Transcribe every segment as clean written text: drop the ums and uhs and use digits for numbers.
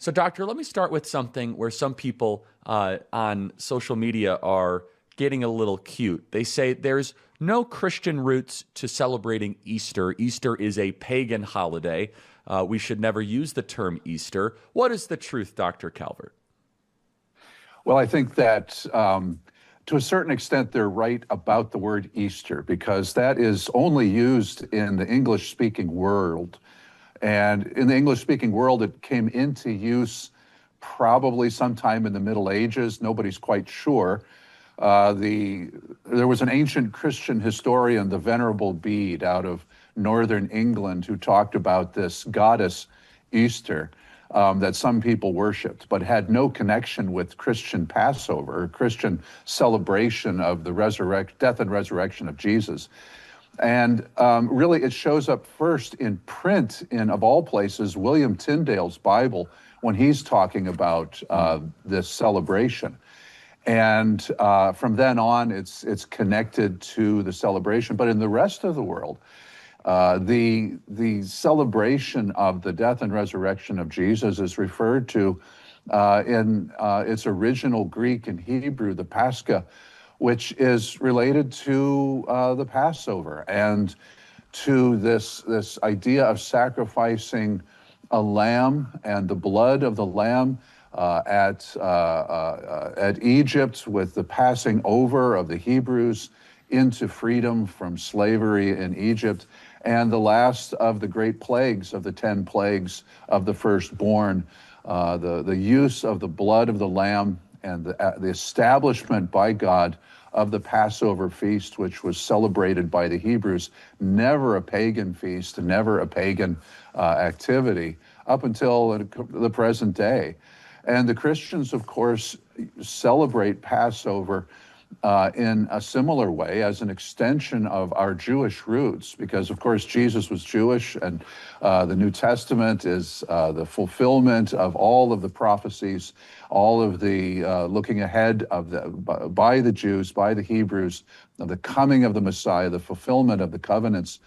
So, Doctor, let me start with something where some people on social media are getting a little cute. They say there's no Christian roots to celebrating Easter. Easter is a pagan holiday. We should never use the term Easter. What is the truth, Dr. Calvert? Well, I think that to a certain extent, they're right about the word Easter, because that is only used in the English-speaking world. And in the English-speaking world, it came into use probably sometime in the Middle Ages. Nobody's quite sure. There was an ancient Christian historian, the Venerable Bede, out of northern England, who talked about this goddess Easter that some people worshipped, but had no connection with Christian Passover, or Christian celebration of the death and resurrection of Jesus. And really, it shows up first in print in, of all places, William Tyndale's Bible, when he's talking about this celebration. And from then on, it's connected to the celebration. But in the rest of the world, the celebration of the death and resurrection of Jesus is referred to in its original Greek and Hebrew, the Pascha, which is related to the Passover and to this idea of sacrificing a lamb and the blood of the lamb at Egypt, with the passing over of the Hebrews into freedom from slavery in Egypt, and the last of the great plagues of the 10 plagues of the firstborn, the use of the blood of the lamb and the establishment by God of the Passover feast, which was celebrated by the Hebrews, never a pagan feast, never a pagan activity, up until the present day. And the Christians, of course, celebrate Passover in a similar way, as an extension of our Jewish roots, because, of course, Jesus was Jewish, and the New Testament is the fulfillment of all of the prophecies, all of the looking ahead of by the Jews, by the Hebrews, of the coming of the Messiah, the fulfillment of the covenants.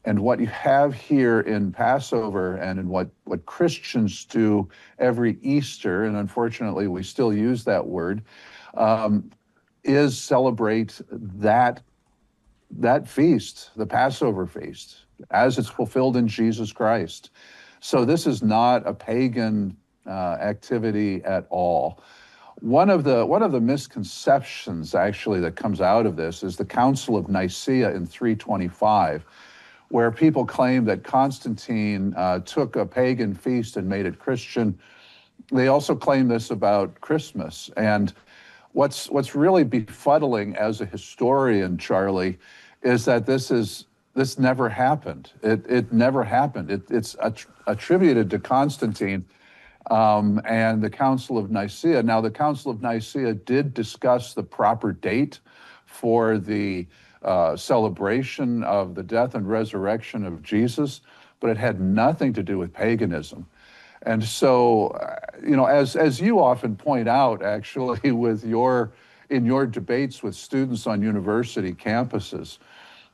And what you have here in Passover, and in what Christians do every Easter, and unfortunately we still use that word, is celebrate that feast, the Passover feast, as it's fulfilled in Jesus Christ. So this is not a pagan activity at all. One of the misconceptions, actually, that comes out of this is the Council of Nicaea in 325, where people claim that Constantine took a pagan feast and made it Christian. They also claim this about Christmas. And what's really befuddling as a historian, Charlie, is that this never happened. It never happened. It's attributed to Constantine and the Council of Nicaea. Now, the Council of Nicaea did discuss the proper date for the celebration of the death and resurrection of Jesus, but it had nothing to do with paganism. And so, as you often point out, actually, in your debates with students on university campuses,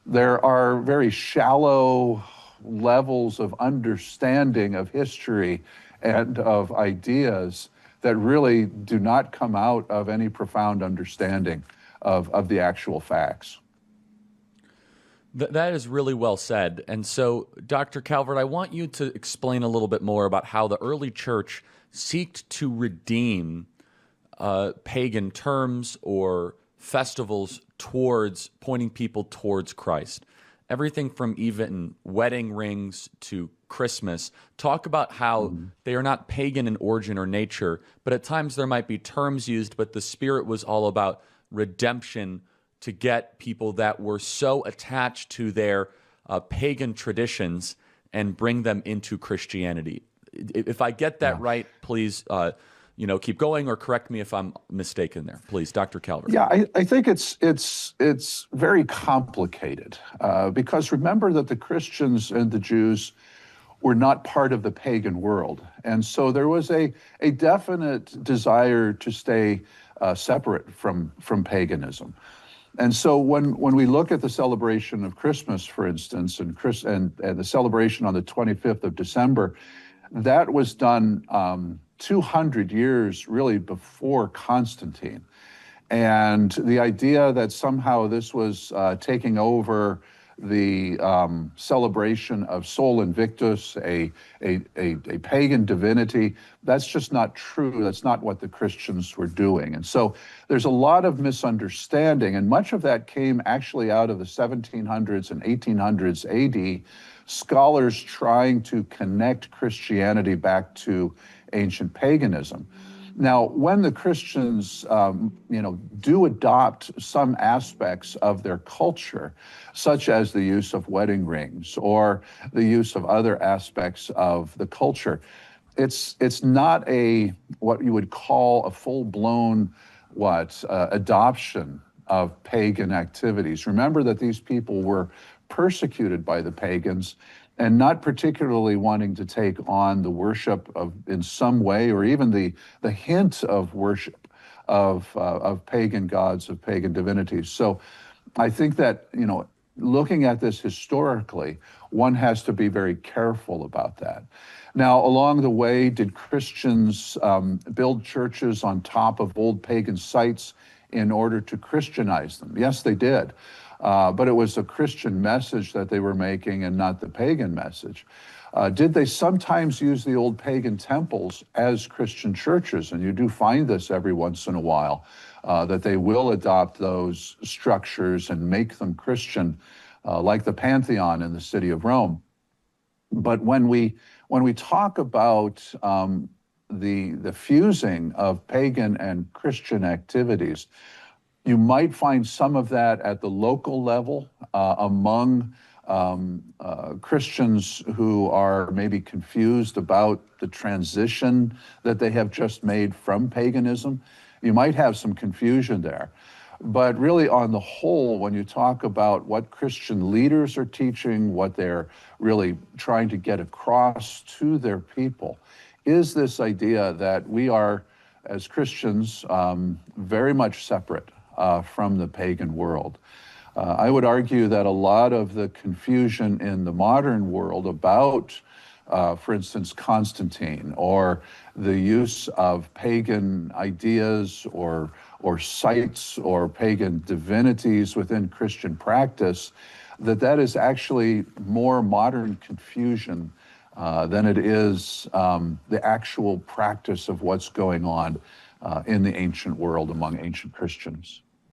there are very shallow levels of understanding of history and of ideas that really do not come out of any profound understanding of the actual facts. That is really well said. And so, Dr. Calvert, I want you to explain a little bit more about how the early church sought to redeem pagan terms or festivals towards pointing people towards Christ. Everything from even wedding rings to Christmas. Talk about how they are not pagan in origin or nature, but at times there might be terms used, but the spirit was all about redemption, to get people that were so attached to their pagan traditions and bring them into Christianity. If I get that right, please, keep going, or correct me if I'm mistaken there. Please, Dr. Calvert. Yeah, I think it's very complicated because remember that the Christians and the Jews were not part of the pagan world. And so there was a definite desire to stay separate from paganism. And so when we look at the celebration of Christmas, for instance, and the celebration on the 25th of December, that was done 200 years really before Constantine. And the idea that somehow this was taking over the celebration of Sol Invictus, a pagan divinity, that's just not true. That's not what the Christians were doing. And so there's a lot of misunderstanding, and much of that came actually out of the 1700s and 1800s AD, scholars trying to connect Christianity back to ancient paganism. Now, when the Christians, do adopt some aspects of their culture, such as the use of wedding rings or the use of other aspects of the culture, it's not what you would call a full-blown adoption of pagan activities. Remember that these people were persecuted by the pagans and not particularly wanting to take on the worship of, in some way, or even the hint of worship of pagan gods, of pagan divinities. So I think that, looking at this historically, one has to be very careful about that. Now, along the way, did Christians build churches on top of old pagan sites in order to Christianize them? Yes, they did. But it was a Christian message that they were making and not the pagan message. Did they sometimes use the old pagan temples as Christian churches? And you do find this every once in a while, that they will adopt those structures and make them Christian, like the Pantheon in the city of Rome. But when we talk about the fusing of pagan and Christian activities, you might find some of that at the local level among Christians who are maybe confused about the transition that they have just made from paganism. You might have some confusion there. But really, on the whole, when you talk about what Christian leaders are teaching, what they're really trying to get across to their people, is this idea that we are, as Christians, very much separate from the pagan world. I would argue that a lot of the confusion in the modern world about, for instance, Constantine, or the use of pagan ideas or sites or pagan divinities within Christian practice, that is actually more modern confusion than it is the actual practice of what's going on in the ancient world among ancient Christians.